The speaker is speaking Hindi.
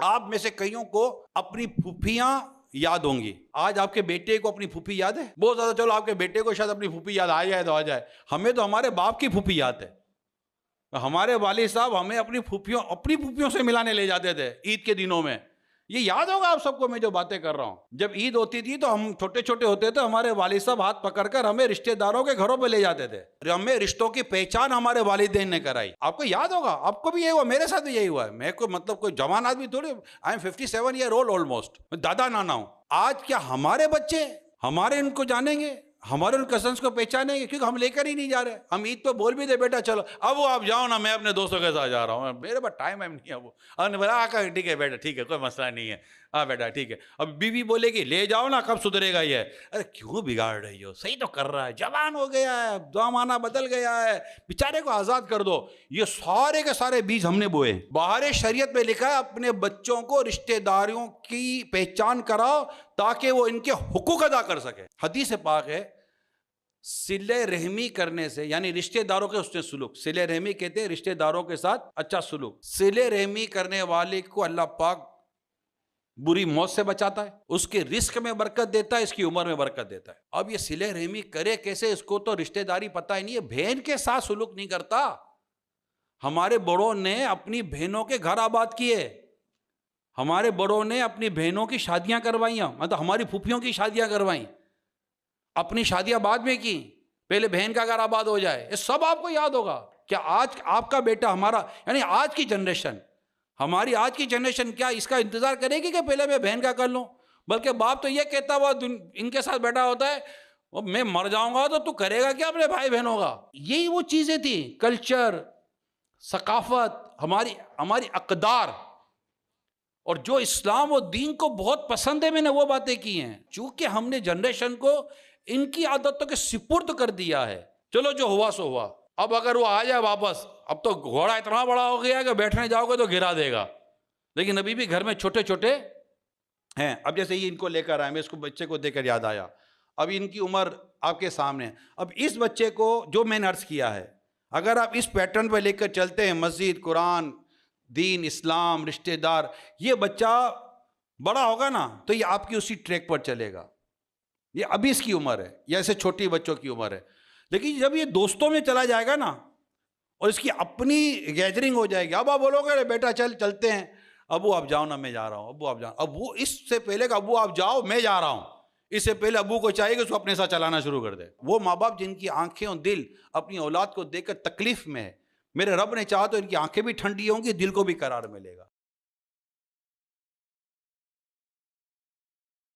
आप में से कईयों को अपनी फूफियां याद होंगी। आज आपके बेटे को अपनी फूफी याद है? बहुत ज्यादा, चलो आपके बेटे को शायद अपनी फूफी याद आ जाए तो आ जाए, हमें तो हमारे बाप की फूफी याद है। हमारे वालिद साहब हमें अपनी फूफियों से मिलाने ले जाते थे ईद के दिनों में। ये याद होगा आप सबको मैं जो बातें कर रहा हूं। जब ईद होती थी तो हम छोटे छोटे होते थे, हमारे वालिद साहब हाथ पकड़कर हमें रिश्तेदारों के घरों पे ले जाते थे। हमें रिश्तों की पहचान हमारे वालिदैन ने कराई। आपको याद होगा, आपको भी यही हुआ, मेरे साथ भी यही हुआ है। मैं को मतलब कोई जवान आदमी थोड़ी, I am 57 year old almost, दादा नाना हूं। आज क्या हमारे बच्चे हमारे इनको जानेंगे, हमारे उन कजन्स को पहचानेंगे? क्योंकि हम लेकर ही नहीं जा रहे। हम ईद पे बोल भी दे बेटा चलो, अब वो आप जाओ ना, मैं अपने दोस्तों के साथ जा रहा हूँ, मेरे पास टाइम नहीं है। वो बोला ठीक है बेटा, ठीक है, कोई मसला नहीं है, हाँ बेटा ठीक है। अब बीवी बोलेगी ले जाओ ना, कब सुधरेगा ये? अरे क्यों बिगाड़ रही हो, सही तो कर रहा है, जवान हो गया है, जमाना बदल गया है, बेचारे को आजाद कर दो। ये सारे के सारे बीज हमने बोए। बाहर शरीयत में लिखा है अपने बच्चों को रिश्तेदारियों की पहचान कराओ ताकि वो इनके हुकूक अदा कर सके। हदीस पाक है, सिले रहमी करने से, यानी रिश्तेदारों के उसने सुलूक, सिले रहमी कहते हैं रिश्तेदारों के साथ अच्छा सुलूक। सिले रहमी करने वाले को अल्लाह पाक बुरी मौत से बचाता है, उसके रिस्क में बरकत देता है, इसकी उम्र में बरकत देता है। अब ये सिले रहमी करे कैसे, इसको तो रिश्तेदारी पता ही नहीं है। बहन के साथ सुलूक नहीं करता। हमारे बड़ों ने अपनी बहनों के घर आबाद किए, हमारे बड़ों ने अपनी बहनों की शादियां करवाई, मतलब हमारी फूफियों की शादियां करवाई, अपनी शादियां बाद में की, पहले बहन का घर आबाद हो जाए। ये सब आपको याद होगा। क्या आज आपका बेटा, हमारा यानी आज की जनरेशन, हमारी आज की जनरेशन क्या इसका इंतजार करेगी कि पहले मैं बहन का कर लूं? बल्कि बाप तो ये कहता हुआ इनके साथ बैठा होता है, मैं मर जाऊंगा तो तू करेगा क्या अपने भाई बहनों का? यही वो चीजें थी, कल्चर, सकाफत, हमारी अकदार, और जो इस्लाम और दीन को बहुत पसंद है, मैंने वो बातें की हैं। चूंकि हमने जनरेशन को इनकी आदतों के सिपुर्द कर दिया है। चलो जो हुआ सो हुआ। अब अगर वो आ जाए वापस, अब तो घोड़ा इतना बड़ा हो गया कि बैठने जाओगे तो गिरा देगा, लेकिन अभी भी घर में छोटे छोटे हैं। अब जैसे ये इनको लेकर आए, मैं इसको बच्चे को देखकर याद आया, अब इनकी उम्र आपके सामने है। अब इस बच्चे को जो मैंने अर्ज किया है, अगर आप इस पैटर्न पर लेकर चलते हैं, मस्जिद, कुरान, दीन, इस्लाम, रिश्तेदार, ये बच्चा बड़ा होगा ना तो ये आपकी उसी ट्रैक पर चलेगा। ये अभी इसकी उम्र है, या ऐसे छोटी बच्चों की उम्र है, लेकिन जब ये दोस्तों में चला जाएगा ना और इसकी अपनी गैदरिंग हो जाएगी, अब आप बोलोगे बेटा चलते हैं, अबू आप जाओ ना, मैं जा रहा हूँ, अबू आप जाओ। अब वो इससे पहले का अबू आप जाओ मैं जा रहा हूँ, इससे पहले अबू को चाहिए कि उसको अपने साथ चलाना शुरू कर दे। वो माँ बाप जिनकी आंखें और दिल अपनी औलाद को देखकर तकलीफ में है, मेरे रब ने चाहा तो इनकी आंखें भी ठंडी होंगी, दिल को भी करार मिलेगा।